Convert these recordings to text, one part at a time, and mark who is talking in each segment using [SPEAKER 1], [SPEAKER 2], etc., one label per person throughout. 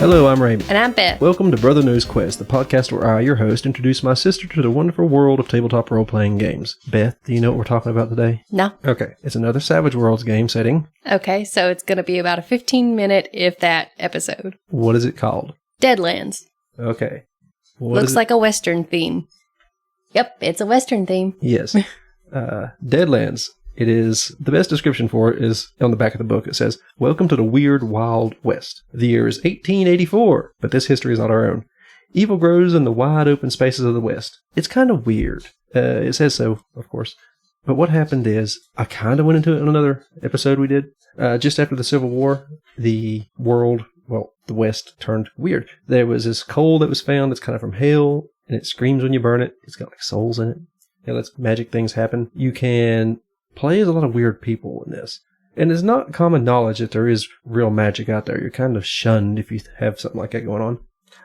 [SPEAKER 1] Hello, I'm Ramie.
[SPEAKER 2] And I'm Beth.
[SPEAKER 1] Welcome to Brother Knows Quest, the podcast where I, your host, introduce my sister to the wonderful world of tabletop role-playing games. Beth, do you know what we're talking about today?
[SPEAKER 2] No.
[SPEAKER 1] Okay, it's another Savage Worlds game setting.
[SPEAKER 2] Okay, so it's going to be about a 15-minute, if that, episode.
[SPEAKER 1] What is it called?
[SPEAKER 2] Deadlands.
[SPEAKER 1] Okay.
[SPEAKER 2] Looks like a Western theme. Yep, it's a Western theme.
[SPEAKER 1] Yes. Deadlands. It is, the best description for it is on the back of the book. It says, "Welcome to the weird, wild West. The year is 1884, but this history is not our own. Evil grows in the wide open spaces of the West." It's kind of weird. It says so, of course. But what happened is, I kind of went into it in another episode we did. Just after the Civil War, the world, well, the West turned weird. There was this coal that was found that's kind of from hell, and it screams when you burn it. It's got like souls in it. It lets magic things happen. You can play as a lot of weird people in this. And it's not common knowledge that there is real magic out there. You're kind of shunned if you have something like that going on.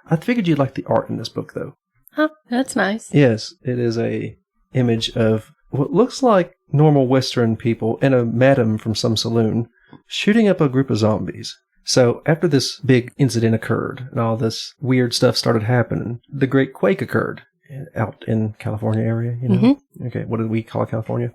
[SPEAKER 1] I figured you'd like the art in this book, though.
[SPEAKER 2] Huh, that's nice.
[SPEAKER 1] Yes, it is a image of what looks like normal Western people and a madam from some saloon shooting up a group of zombies. So after this big incident occurred and all this weird stuff started happening, the Great Quake occurred out in California area, you know? Mm-hmm. Okay, what did we call California?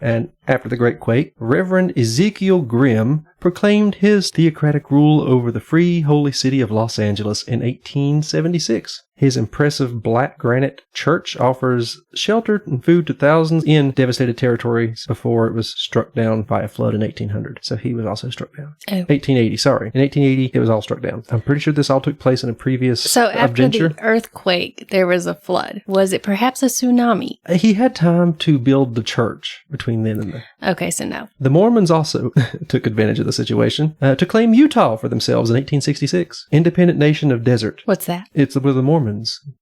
[SPEAKER 1] And after the Great Quake, Reverend Ezekiel Grimm proclaimed his theocratic rule over the free, holy city of Los Angeles in 1876. His impressive black granite church offers shelter and food to thousands in devastated territories before it was struck down by a flood in 1800. So he was also struck down.
[SPEAKER 2] Oh.
[SPEAKER 1] 1880, sorry. In 1880, it was all struck down. I'm pretty sure this all took place in a previous adventure.
[SPEAKER 2] After the earthquake, there was a flood. Was it perhaps a tsunami?
[SPEAKER 1] He had time to build the church between then and then.
[SPEAKER 2] Okay, so no.
[SPEAKER 1] The Mormons also took advantage of the situation to claim Utah for themselves in 1866. Independent nation of desert.
[SPEAKER 2] What's that?
[SPEAKER 1] It's where the Mormons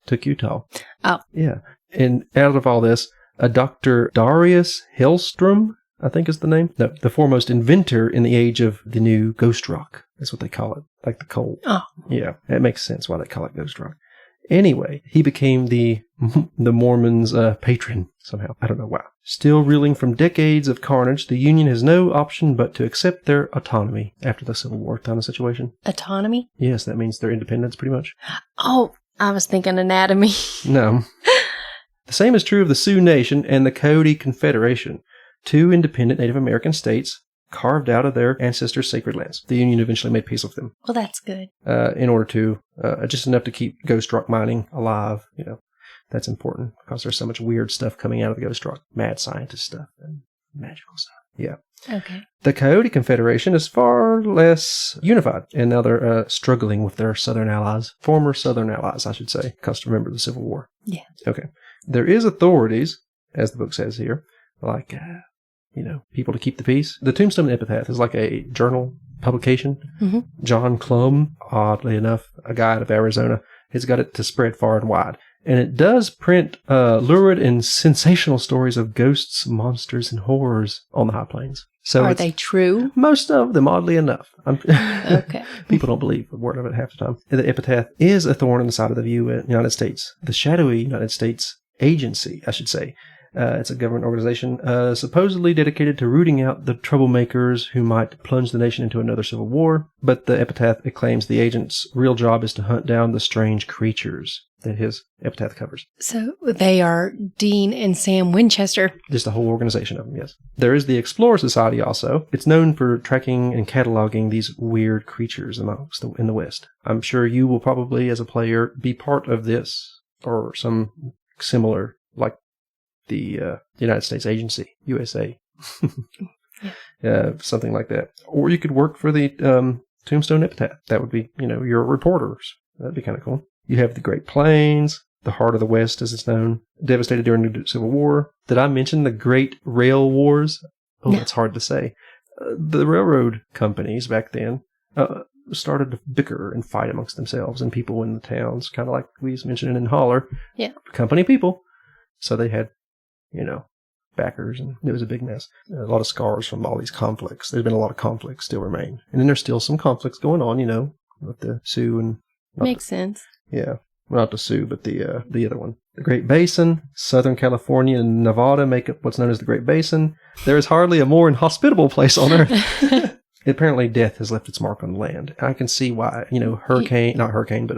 [SPEAKER 1] took Utah.
[SPEAKER 2] Oh.
[SPEAKER 1] Yeah. And out of all this, a Dr. Darius Hellstrom, I think is the name. No, the foremost inventor in the age of the new ghost rock. That's what they call it. Like the coal.
[SPEAKER 2] Oh.
[SPEAKER 1] Yeah. It makes sense why they call it ghost rock. Anyway, he became the Mormons' patron somehow. I don't know why. Still reeling from decades of carnage, the Union has no option but to accept their autonomy after the Civil War kind of situation.
[SPEAKER 2] Autonomy?
[SPEAKER 1] Yes, that means their independence, pretty much.
[SPEAKER 2] Oh, I was thinking anatomy.
[SPEAKER 1] No. The same is true of the Sioux Nation and the Coyote Confederation, two independent Native American states carved out of their ancestors' sacred lands. The Union eventually made peace with them.
[SPEAKER 2] Well, that's good.
[SPEAKER 1] In order to, just enough to keep ghost rock mining alive, you know. That's important because there's so much weird stuff coming out of the ghost rock. Mad scientist stuff and magical stuff. Yeah.
[SPEAKER 2] Okay.
[SPEAKER 1] The Coyote Confederation is far less unified, and now they're struggling with their southern allies. Former southern allies, I should say, because remember the Civil War.
[SPEAKER 2] Yeah.
[SPEAKER 1] Okay. There is authorities, as the book says here, like, people to keep the peace. The Tombstone Epitaph is like a journal publication.
[SPEAKER 2] Mm-hmm.
[SPEAKER 1] John Clum, oddly enough, a guy out of Arizona, has got it to spread far and wide. And it does print lurid and sensational stories of ghosts, monsters, and horrors on the high plains. So
[SPEAKER 2] are they true?
[SPEAKER 1] Most of them, oddly enough.
[SPEAKER 2] Okay.
[SPEAKER 1] People don't believe a word of it half the time. The Epitaph is a thorn in the side of the United States. The shadowy United States agency, I should say. It's a government organization supposedly dedicated to rooting out the troublemakers who might plunge the nation into another civil war. But the Epitaph claims the agent's real job is to hunt down the strange creatures that his epitaph covers.
[SPEAKER 2] So they are Dean and Sam Winchester.
[SPEAKER 1] Just a whole organization of them, yes. There is the Explorer Society also. It's known for tracking and cataloging these weird creatures in the West. I'm sure you will probably, as a player, be part of this or some similar, like the United States Agency, USA. Something like that. Or you could work for the Tombstone Epitaph. That would be, your reporters. That'd be kind of cool. You have the Great Plains, the heart of the West as it's known, devastated during the Civil War. Did I mention the Great Rail Wars? Oh, that's hard to say. The railroad companies back then started to bicker and fight amongst themselves and people in the towns, kind of like we mentioned in Holler.
[SPEAKER 2] Yeah.
[SPEAKER 1] Company people. So they had, backers, and it was a big mess. A lot of scars from all these conflicts. There's been a lot of conflicts still remain. And then there's still some conflicts going on, with the Sioux and...
[SPEAKER 2] Makes sense.
[SPEAKER 1] Yeah. Well, not the Sioux, but the other one. The Great Basin, Southern California and Nevada make up what's known as the Great Basin. There is hardly a more inhospitable place on Earth. Apparently death has left its mark on the land. I can see why, not hurricane, but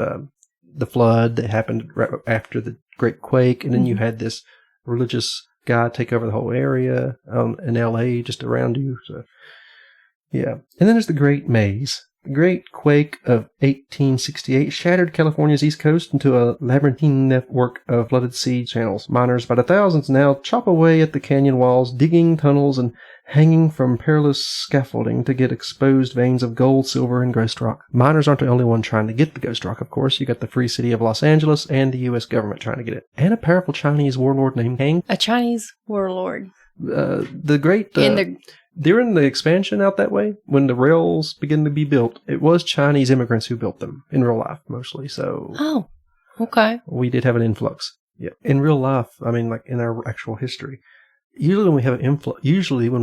[SPEAKER 1] the flood that happened right after the Great Quake. And then you had this religious guy take over the whole area in LA just around you. So, yeah. And then there's the Great Maze. The Great Quake of 1868 shattered California's east coast into a labyrinthine network of flooded sea channels. Miners by the thousands now chop away at the canyon walls, digging tunnels and hanging from perilous scaffolding to get exposed veins of gold, silver, and ghost rock. Miners aren't the only one trying to get the ghost rock, of course. You got the free city of Los Angeles and the U.S. government trying to get it. And a powerful Chinese warlord named Kang.
[SPEAKER 2] A Chinese warlord.
[SPEAKER 1] The great... During the expansion out that way, when the rails began to be built, it was Chinese immigrants who built them, in real life mostly, so...
[SPEAKER 2] Oh, okay.
[SPEAKER 1] We did have an influx. Yeah. In real life, I mean, like in our actual history, usually when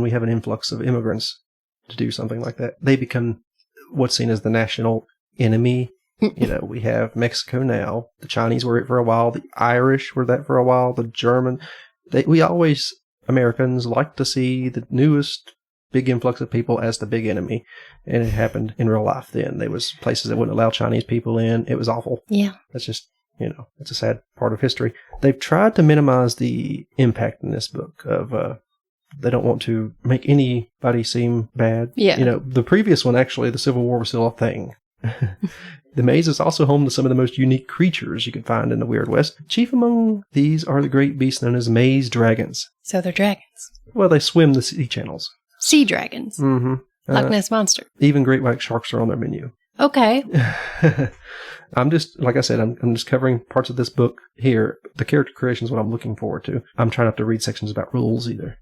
[SPEAKER 1] we have an influx of immigrants to do something like that, they become what's seen as the national enemy. We have Mexico now, the Chinese were it for a while, the Irish were that for a while, the German... Americans like to see the newest big influx of people as the big enemy. And it happened in real life then. There was places that wouldn't allow Chinese people in. It was awful.
[SPEAKER 2] Yeah.
[SPEAKER 1] That's just, it's a sad part of history. They've tried to minimize the impact in this book of, they don't want to make anybody seem bad.
[SPEAKER 2] Yeah.
[SPEAKER 1] The previous one, actually, the Civil War was still a thing. The maze is also home to some of the most unique creatures you can find in the Weird West. Chief among these are the great beasts known as maze dragons.
[SPEAKER 2] So they're dragons.
[SPEAKER 1] Well, they swim the sea channels.
[SPEAKER 2] Sea dragons.
[SPEAKER 1] Mm-hmm.
[SPEAKER 2] Loch Ness Monster.
[SPEAKER 1] Even great white sharks are on their menu.
[SPEAKER 2] Okay.
[SPEAKER 1] I'm just, like I said, I'm just covering parts of this book here. The character creation is what I'm looking forward to. I'm trying not to read sections about rules either.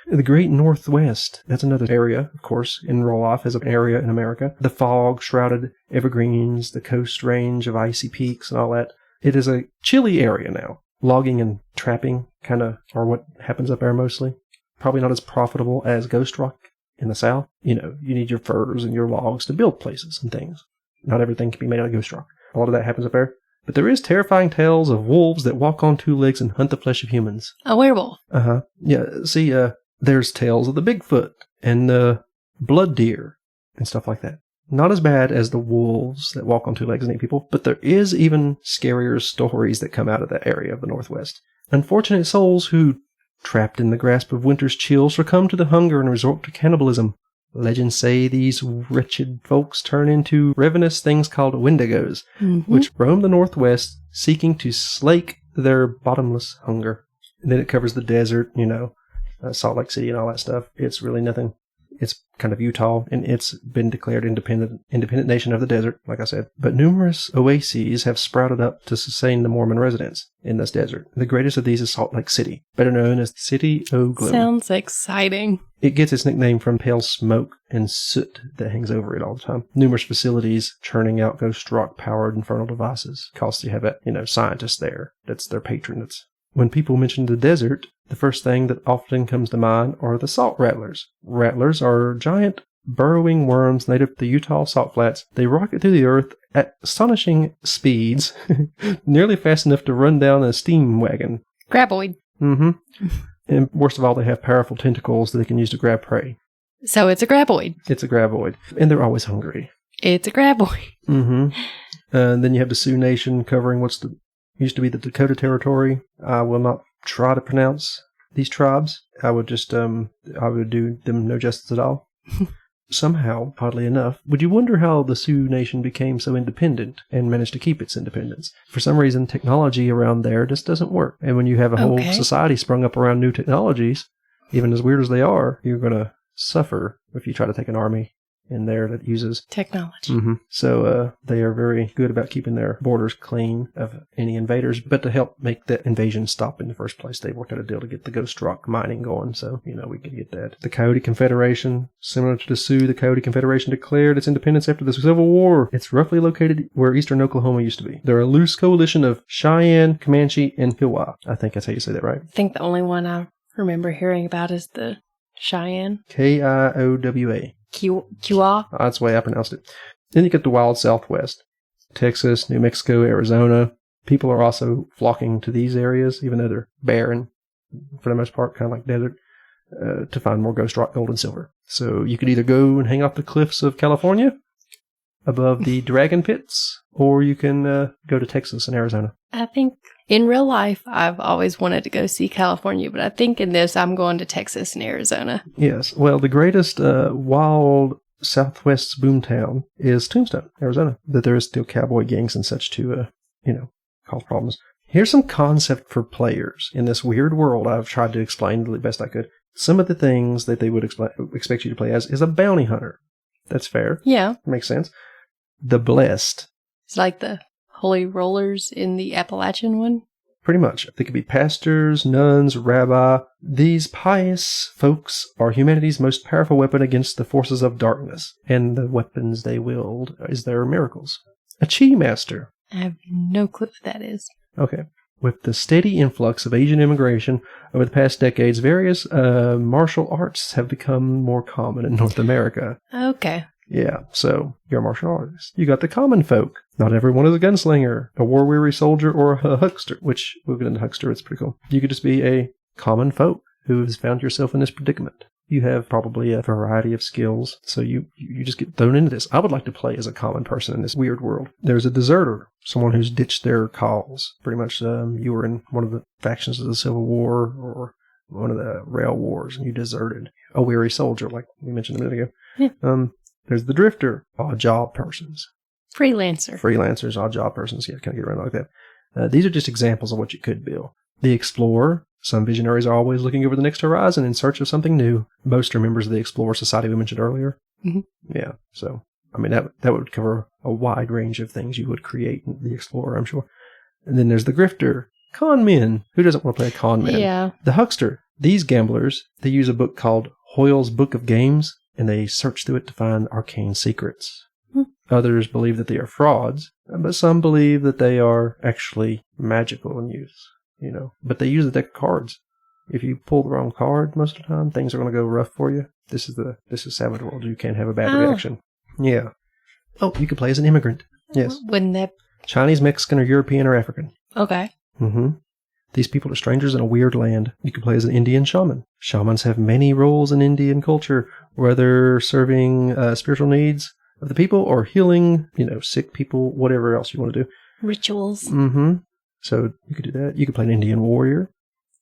[SPEAKER 1] The Great Northwest. That's another area, of course, in real life as an area in America. The fog-shrouded evergreens, the coast range of icy peaks and all that. It is a chilly area now. Logging and trapping kind of are what happens up there mostly. Probably not as profitable as Ghost Rock in the South. You need your furs and your logs to build places and things. Not everything can be made out of Ghost Rock. A lot of that happens up there. But there is terrifying tales of wolves that walk on two legs and hunt the flesh of humans.
[SPEAKER 2] A werewolf.
[SPEAKER 1] Uh-huh. Yeah, see, there's tales of the Bigfoot and the blood deer and stuff like that. Not as bad as the wolves that walk on two legs and eat people, but there is even scarier stories that come out of that area of the Northwest. Unfortunate souls who, trapped in the grasp of winter's chill, succumb to the hunger and resort to cannibalism. Legends say these wretched folks turn into ravenous things called wendigos, which roam the Northwest seeking to slake their bottomless hunger. And then it covers the desert, Salt Lake City and all that stuff. It's really nothing. It's kind of Utah, and it's been declared independent nation of the desert, like I said. But numerous oases have sprouted up to sustain the Mormon residents in this desert. The greatest of these is Salt Lake City, better known as the City o' Gloom.
[SPEAKER 2] Sounds exciting.
[SPEAKER 1] It gets its nickname from pale smoke and soot that hangs over it all the time. Numerous facilities churning out ghost rock-powered infernal devices. Cause you have scientists there. That's their patrons. When people mention the desert, the first thing that often comes to mind are the salt rattlers. Rattlers are giant burrowing worms native to the Utah salt flats. They rocket through the earth at astonishing speeds, nearly fast enough to run down a steam wagon.
[SPEAKER 2] Graboid.
[SPEAKER 1] Mm-hmm. And worst of all, they have powerful tentacles that they can use to grab prey.
[SPEAKER 2] So it's a graboid.
[SPEAKER 1] It's a graboid. And they're always hungry.
[SPEAKER 2] It's a graboid.
[SPEAKER 1] Mm-hmm. And then you have the Sioux Nation covering used to be the Dakota Territory. I will not try to pronounce these tribes. I would just, I would do them no justice at all. Somehow, oddly enough, would you wonder how the Sioux Nation became so independent and managed to keep its independence? For some reason, technology around there just doesn't work. And when you have a whole society sprung up around new technologies, even as weird as they are, you're going to suffer if you try to take an army in there that uses
[SPEAKER 2] technology.
[SPEAKER 1] Mm-hmm. So they are very good about keeping their borders clean of any invaders. But to help make that invasion stop in the first place, they worked out a deal to get the ghost rock mining going. So, we could get that. The Coyote Confederation, similar to the Sioux, the Coyote Confederation declared its independence after the Civil War. It's roughly located where eastern Oklahoma used to be. They're a loose coalition of Cheyenne, Comanche, and Kiowa. I think that's how you say that, right?
[SPEAKER 2] I think the only one I remember hearing about is the Cheyenne.
[SPEAKER 1] Kiowa.
[SPEAKER 2] Kiowa.
[SPEAKER 1] That's the way I pronounced it. Then you get the wild Southwest. Texas, New Mexico, Arizona. People are also flocking to these areas, even though they're barren, for the most part, kind of like desert. to find more ghost rock, gold, and silver. So you could either go and hang off the cliffs of California above the dragon pits, or you can go to Texas and Arizona.
[SPEAKER 2] I think in real life, I've always wanted to go see California, but I think in this, I'm going to Texas and Arizona.
[SPEAKER 1] Yes. Well, the greatest wild Southwest boomtown is Tombstone, Arizona. That there is still cowboy gangs and such to, cause problems. Here's some concept for players in this weird world I've tried to explain the best I could. Some of the things that they would expect you to play as is a bounty hunter. That's fair.
[SPEAKER 2] Yeah.
[SPEAKER 1] Makes sense. The Blessed.
[SPEAKER 2] It's like the Holy Rollers in the Appalachian one.
[SPEAKER 1] Pretty much. They could be pastors, nuns, rabbi. These pious folks are humanity's most powerful weapon against the forces of darkness, and the weapons they wield is their miracles. A chi master.
[SPEAKER 2] I have no clue what that is.
[SPEAKER 1] Okay. With the steady influx of Asian immigration over the past decades, various martial arts have become more common in North America.
[SPEAKER 2] Okay.
[SPEAKER 1] Yeah, so you're a martial artist. You got the common folk. Not everyone is a gunslinger, a war-weary soldier, or a huckster, which we'll get into huckster, it's pretty cool. You could just be a common folk who has found yourself in this predicament. You have probably a variety of skills, so you just get thrown into this. I would like to play as a common person in this weird world. There's a deserter, someone who's ditched their cause. Pretty much you were in one of the factions of the Civil War or one of the rail wars, and you deserted. A weary soldier, like we mentioned a minute ago.
[SPEAKER 2] Yeah.
[SPEAKER 1] There's the drifter, odd job persons.
[SPEAKER 2] Freelancers,
[SPEAKER 1] odd job persons. Yeah, kind of get around like that. These are just examples of what you could build. The explorer. Some visionaries are always looking over the next horizon in search of something new. Most are members of the Explorer Society we mentioned earlier.
[SPEAKER 2] Mm-hmm.
[SPEAKER 1] Yeah, so, I mean, that would cover a wide range of things you would create in the Explorer, I'm sure. And then there's the grifter. Con men. Who doesn't want to play a con man?
[SPEAKER 2] Yeah.
[SPEAKER 1] The huckster. These gamblers, they use a book called Hoyle's Book of Games, and they search through it to find arcane secrets. Others believe that they are frauds, but some believe that they are actually magical in use, But they use a deck of cards. If you pull the wrong card most of the time, things are going to go rough for you. This is Savage World. You can't have a bad reaction. Yeah. Oh, you could play as an immigrant. Yes.
[SPEAKER 2] Wouldn't that...
[SPEAKER 1] Chinese, Mexican, or European, or African.
[SPEAKER 2] Okay.
[SPEAKER 1] Mm-hmm. These people are strangers in a weird land. You could play as an Indian shaman. Shamans have many roles in Indian culture, whether serving spiritual needs of the people or healing, sick people, whatever else you want to do.
[SPEAKER 2] Rituals.
[SPEAKER 1] Mm-hmm. So you could do that. You could play an Indian warrior.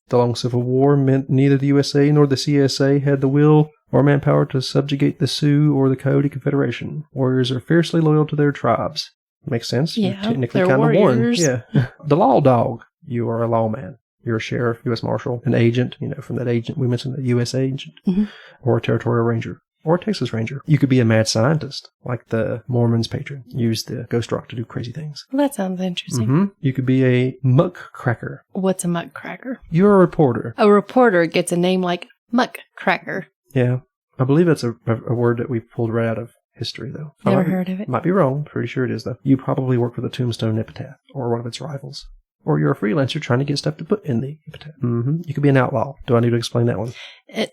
[SPEAKER 1] The long Civil War meant neither the USA nor the CSA had the will or manpower to subjugate the Sioux or the Coyote Confederation. Warriors are fiercely loyal to their tribes. Makes sense?
[SPEAKER 2] Yeah,
[SPEAKER 1] you're technically
[SPEAKER 2] they're
[SPEAKER 1] kind of
[SPEAKER 2] warriors.
[SPEAKER 1] born. Yeah. The law dog. You are a lawman. You're a sheriff, U.S. Marshal, an agent, from that agent we mentioned, the U.S. agent, or a territorial ranger, or a Texas ranger. You could be a mad scientist, like the Mormon's patron. Use the ghost rock to do crazy things.
[SPEAKER 2] Well, that sounds interesting.
[SPEAKER 1] Mm-hmm. You could be a muck cracker.
[SPEAKER 2] What's a muck cracker?
[SPEAKER 1] You're a reporter.
[SPEAKER 2] A reporter gets a name like muck cracker.
[SPEAKER 1] Yeah. I believe that's a word that we pulled right out of history, though.
[SPEAKER 2] Never heard of it.
[SPEAKER 1] Might be wrong. Pretty sure it is, though. You probably work for the Tombstone Epitaph, or one of its rivals. Or you're a freelancer trying to get stuff to put in the epitaph. Mm-hmm. You could be an outlaw. Do I need to explain that one?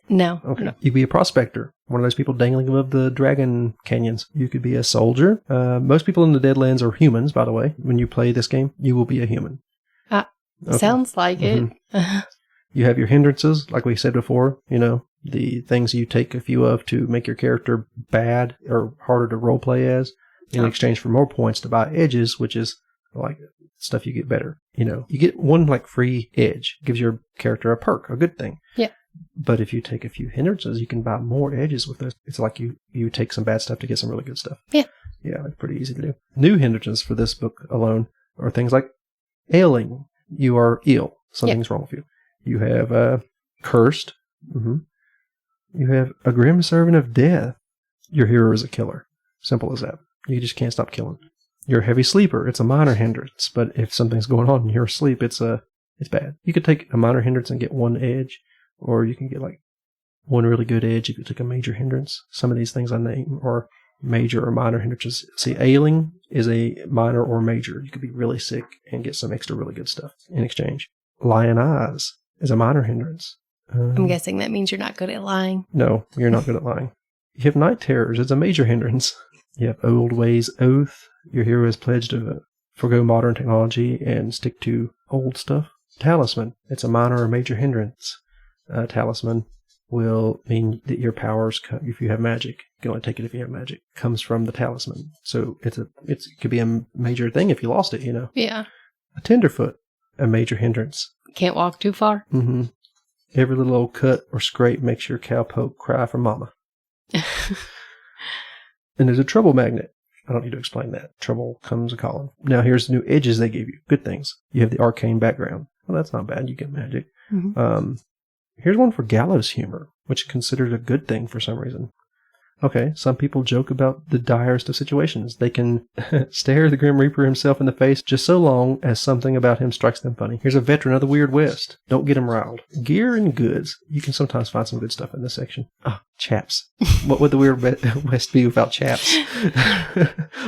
[SPEAKER 2] No.
[SPEAKER 1] Okay.
[SPEAKER 2] No.
[SPEAKER 1] You could be a prospector. One of those people dangling above the dragon canyons. You could be a soldier. Most people in the Deadlands are humans, by the way. When you play this game, you will be a human. Okay.
[SPEAKER 2] Sounds like it.
[SPEAKER 1] You have your hindrances, like we said before. The things you take a few of to make your character bad or harder to roleplay as, in exchange for more points to buy edges, which is like stuff you get better. You get one free edge. Gives your character a perk, a good thing.
[SPEAKER 2] Yeah.
[SPEAKER 1] But if you take a few hindrances, you can buy more edges with those. It's like you take some bad stuff to get some really good stuff.
[SPEAKER 2] Yeah.
[SPEAKER 1] Yeah, it's pretty easy to do. New hindrances for this book alone are things like ailing. You are ill. Something's wrong with you. You have cursed. Mm-hmm. You have a grim servant of death. Your hero is a killer. Simple as that. You just can't stop killing. You're a heavy sleeper. It's a minor hindrance, but if something's going on and you're asleep, it's bad. You could take a minor hindrance and get one edge, or you can get one really good edge if you take a major hindrance. Some of these things I name are major or minor hindrances. See, ailing is a minor or major. You could be really sick and get some extra really good stuff in exchange. Lion eyes is a minor hindrance.
[SPEAKER 2] I'm guessing that means you're not good at lying.
[SPEAKER 1] No, you're not good at lying. You have night terrors. It's a major hindrance. You have old ways oath. Your hero is pledged to forgo modern technology and stick to old stuff. Talisman. It's a minor or major hindrance. Talisman will mean that your powers, if you have magic, you can only take it if you have magic, comes from the talisman. So it could be a major thing if you lost it,
[SPEAKER 2] Yeah.
[SPEAKER 1] A tenderfoot, a major hindrance.
[SPEAKER 2] Can't walk too far.
[SPEAKER 1] Mm-hmm. Every little old cut or scrape makes your cowpoke cry for mama. And there's a trouble magnet. I don't need to explain that. Trouble comes a calling. Now here's the new edges they gave you. Good things. You have the arcane background. Well, that's not bad. You get magic. Mm-hmm. Here's one for gallows humor, which is considered a good thing for some reason. Okay, some people joke about the direst of situations. They can stare the Grim Reaper himself in the face just so long as something about him strikes them funny. Here's a veteran of the Weird West. Don't get him riled. Gear and goods. You can sometimes find some good stuff in this section. Chaps. What would the Weird West be without chaps?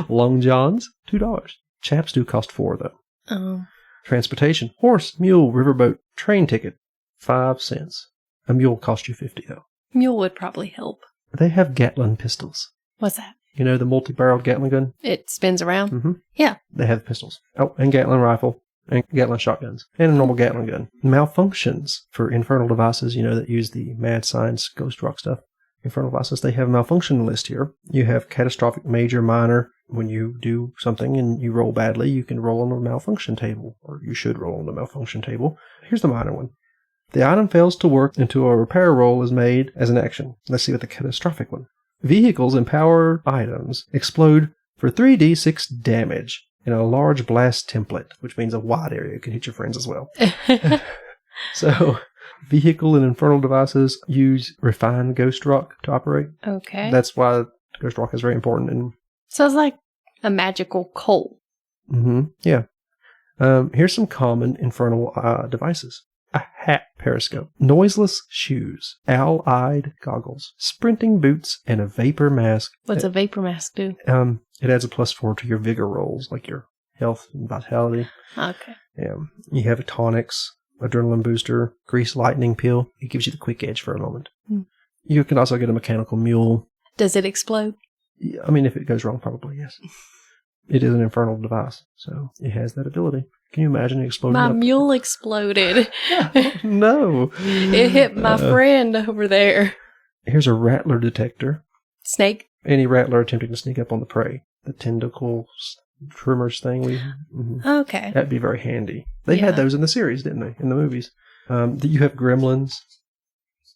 [SPEAKER 1] Long johns, $2. Chaps do cost $4, though.
[SPEAKER 2] Oh.
[SPEAKER 1] Transportation. Horse, mule, riverboat, train ticket, 5 cents. A mule costs you $50, though.
[SPEAKER 2] Mule would probably help.
[SPEAKER 1] They have Gatling pistols.
[SPEAKER 2] What's that?
[SPEAKER 1] You know, the multi-barreled Gatling gun?
[SPEAKER 2] It spins around?
[SPEAKER 1] Mm-hmm.
[SPEAKER 2] Yeah.
[SPEAKER 1] They have pistols. Oh, and Gatling rifle, and Gatling shotguns, and a normal Gatling gun. Malfunctions for infernal devices, that use the mad science, ghost rock stuff. Infernal devices, they have a malfunction list here. You have catastrophic, major, minor. When you do something and you roll badly, you can roll on a malfunction table, or you should roll on the malfunction table. Here's the minor one. The item fails to work until a repair roll is made as an action. Let's see what the catastrophic one. Vehicles and power items explode for 3d6 damage in a large blast template, which means a wide area can hit your friends as well. So, vehicle and infernal devices use refined ghost rock to operate.
[SPEAKER 2] Okay.
[SPEAKER 1] That's why ghost rock is very important.
[SPEAKER 2] So it's like a magical coal.
[SPEAKER 1] Mm-hmm. Yeah. Here's some common infernal devices. A hat periscope, noiseless shoes, owl-eyed goggles, sprinting boots, and a vapor mask.
[SPEAKER 2] What's a vapor mask do?
[SPEAKER 1] It adds a +4 to your vigor rolls, like your health and vitality.
[SPEAKER 2] Okay.
[SPEAKER 1] Yeah. You have a tonics, adrenaline booster, grease lightning pill. It gives you the quick edge for a moment. You can also get a mechanical mule.
[SPEAKER 2] Does it explode?
[SPEAKER 1] I mean, if it goes wrong, probably yes. It is an infernal device, so it has that ability. Can you imagine it exploding?
[SPEAKER 2] My mule exploded.
[SPEAKER 1] No.
[SPEAKER 2] It hit my friend over there.
[SPEAKER 1] Here's a rattler detector.
[SPEAKER 2] Snake?
[SPEAKER 1] Any rattler attempting to sneak up on the prey. The tentacles, trimmers thing.
[SPEAKER 2] Okay.
[SPEAKER 1] That'd be very handy. They had those in the series, didn't they? In the movies. You have gremlins.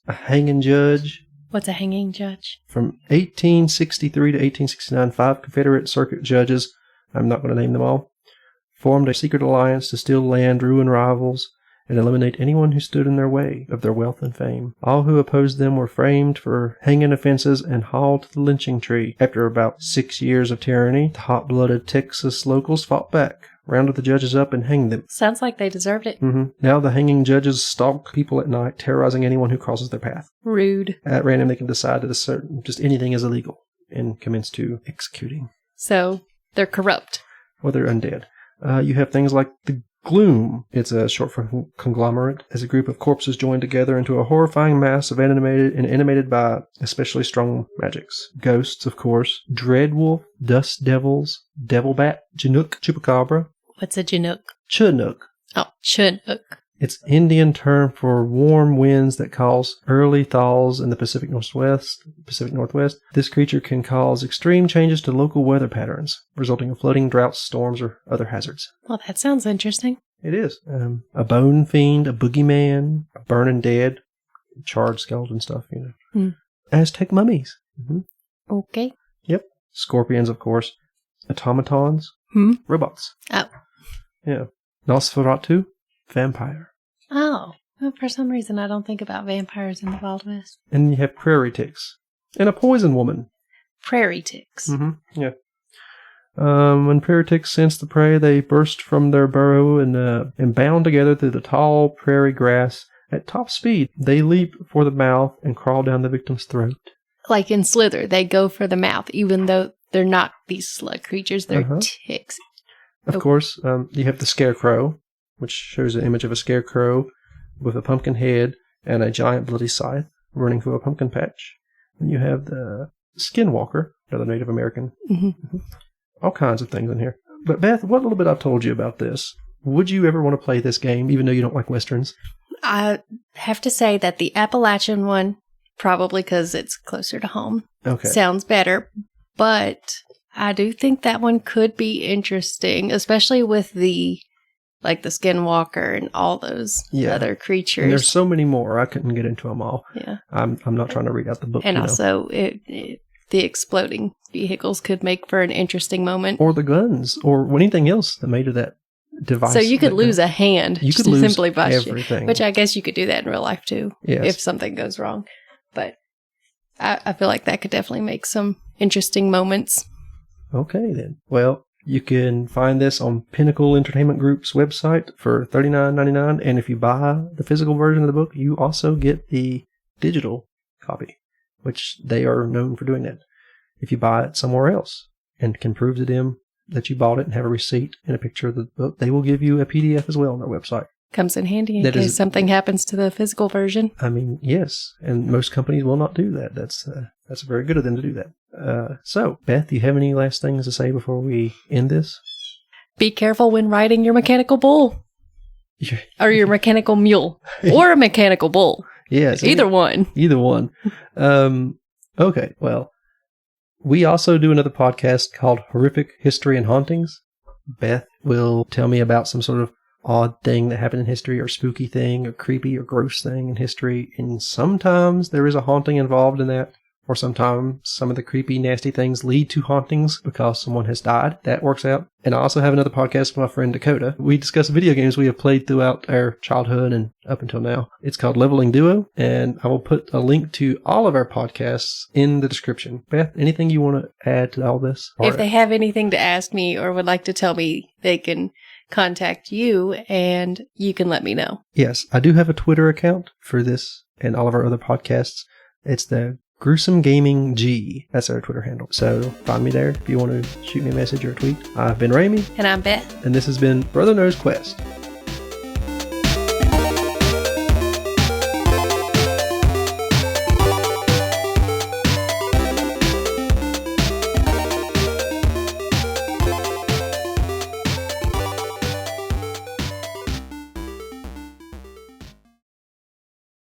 [SPEAKER 1] A hanging judge.
[SPEAKER 2] What's a hanging judge?
[SPEAKER 1] From 1863 to 1869, 5 Confederate circuit judges, I'm not going to name them all, formed a secret alliance to steal land, ruin rivals, and eliminate anyone who stood in their way of their wealth and fame. All who opposed them were framed for hanging offenses and hauled to the lynching tree. After about 6 years of tyranny, the hot-blooded Texas locals fought back, rounded the judges up, and hanged them.
[SPEAKER 2] Sounds like they deserved it.
[SPEAKER 1] Now the hanging judges stalk people at night, terrorizing anyone who crosses their path.
[SPEAKER 2] Rude.
[SPEAKER 1] At random, they can decide that just anything is illegal and commence to executing.
[SPEAKER 2] So they're corrupt.
[SPEAKER 1] Or they're undead. You have things like the Gloom. It's a short for conglomerate, as a group of corpses joined together into a horrifying mass of animated by especially strong magics. Ghosts, of course. Dreadwolf, Dust Devils, Devil Bat, Chinook, Chupacabra.
[SPEAKER 2] What's a Chinook?
[SPEAKER 1] Chinook.
[SPEAKER 2] Oh, Chinook.
[SPEAKER 1] It's Indian term for warm winds that cause early thaws in the Pacific Northwest. This creature can cause extreme changes to local weather patterns, resulting in flooding, droughts, storms, or other hazards.
[SPEAKER 2] Well, that sounds interesting.
[SPEAKER 1] It is. A bone fiend, a boogeyman, a burning dead, charred skeleton stuff, Aztec mummies.
[SPEAKER 2] Okay.
[SPEAKER 1] Yep. Scorpions, of course. Automatons. Robots.
[SPEAKER 2] Oh.
[SPEAKER 1] Yeah. Nosferatu. Vampire.
[SPEAKER 2] Oh. Well, for some reason, I don't think about vampires in the Wild West.
[SPEAKER 1] And you have prairie ticks. And a poison woman.
[SPEAKER 2] Prairie ticks.
[SPEAKER 1] Yeah. When prairie ticks sense the prey, they burst from their burrow and bound together through the tall prairie grass at top speed. They leap for the mouth and crawl down the victim's throat.
[SPEAKER 2] Like in Slither, they go for the mouth, even though they're not these slug creatures. They're ticks.
[SPEAKER 1] Of course, you have the scarecrow, which shows an image of a scarecrow with a pumpkin head and a giant bloody scythe running through a pumpkin patch. And you have the skinwalker, another Native American. All kinds of things in here. But Beth, what little bit I've told you about this, would you ever want to play this game, even though you don't like Westerns?
[SPEAKER 2] I have to say that the Appalachian one probably because it's closer to home.
[SPEAKER 1] Okay.
[SPEAKER 2] Sounds better. But I do think that one could be interesting, especially with the skinwalker and all those other creatures.
[SPEAKER 1] And there's so many more. I couldn't get into them all.
[SPEAKER 2] Yeah.
[SPEAKER 1] I'm not trying to read out the book.
[SPEAKER 2] And also, the exploding vehicles could make for an interesting moment.
[SPEAKER 1] Or the guns, or anything else that made of that device.
[SPEAKER 2] So you could lose a hand.
[SPEAKER 1] You could lose
[SPEAKER 2] simply by
[SPEAKER 1] everything.
[SPEAKER 2] Which I guess you could do that in real life too, if something goes wrong. But I feel like that could definitely make some interesting moments.
[SPEAKER 1] Okay, then. Well, you can find this on Pinnacle Entertainment Group's website for $39.99, and if you buy the physical version of the book, you also get the digital copy, which they are known for doing that. If you buy it somewhere else and can prove to them that you bought it and have a receipt and a picture of the book, they will give you a PDF as well on their website.
[SPEAKER 2] Comes in handy in case something happens to the physical version.
[SPEAKER 1] I mean, yes, and most companies will not do that. That's very good of them to do that. So, Beth, do you have any last things to say before we end this?
[SPEAKER 2] Be careful when riding your mechanical bull. Or your mechanical mule. Or a mechanical bull.
[SPEAKER 1] Yes.
[SPEAKER 2] Either one.
[SPEAKER 1] Either one. Okay, well, we also do another podcast called Horrific History and Hauntings. Beth will tell me about some sort of odd thing that happened in history, or spooky thing, or creepy or gross thing in history, and sometimes there is a haunting involved in that, or sometimes some of the creepy, nasty things lead to hauntings because someone has died. That works out. And I also have another podcast with my friend Dakota. We discuss video games we have played throughout our childhood and up until now. It's called Leveling Duo, and I will put a link to all of our podcasts in the description. Beth, anything you want to add to all this?
[SPEAKER 2] If they have anything to ask me or would like to tell me, they can contact you and you can let me know.
[SPEAKER 1] Yes, I do have a Twitter account for this and all of our other podcasts. It's the Gruesome Gaming G. That's our Twitter handle. So find me there if you want to shoot me a message or a tweet. I've been Ramie.
[SPEAKER 2] And I'm Beth.
[SPEAKER 1] And this has been Brother Knows Quest.